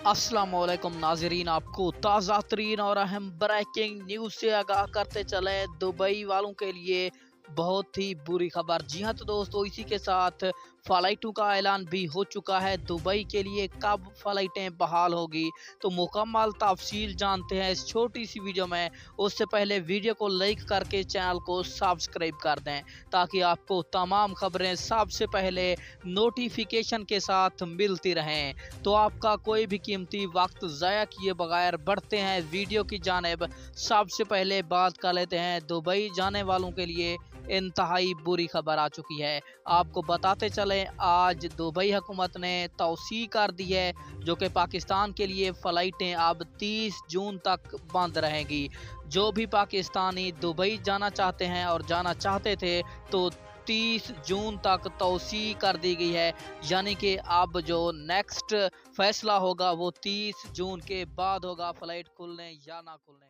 अस्सलामुअलैकुम नाजरीन, आपको ताज़ा तरीन और अहम ब्रेकिंग न्यूज़ से आगाह करते चले। दुबई वालों के लिए बहुत ही बुरी खबर। जी हाँ, तो दोस्तों इसी के साथ फ़्लाइटों का ऐलान भी हो चुका है। दुबई के लिए कब फ़्लाइटें बहाल होगी, तो मुकम्मल तफसील जानते हैं इस छोटी सी वीडियो में। उससे पहले वीडियो को लाइक करके चैनल को सब्सक्राइब कर दें ताकि आपको तमाम खबरें सबसे पहले नोटिफिकेशन के साथ मिलती रहें। तो आपका कोई भी कीमती वक्त ज़ाया किए बगैर बढ़ते हैं वीडियो की जानिब। सबसे पहले बात कर लेते हैं दुबई जाने वालों के लिए इंतहाई बुरी खबर आ चुकी है। आपको बताते चलें, आज दुबई हुकूमत ने तौसी कर दी है जो कि पाकिस्तान के लिए फ़्लाइटें अब 30 जून तक बंद रहेंगी। जो भी पाकिस्तानी दुबई जाना चाहते हैं और जाना चाहते थे तो 30 जून तक तौसी कर दी गई है, यानी कि अब जो नेक्स्ट फैसला होगा वो 30 जून के बाद होगा फ़्लाइट खुलने या ना खुलने।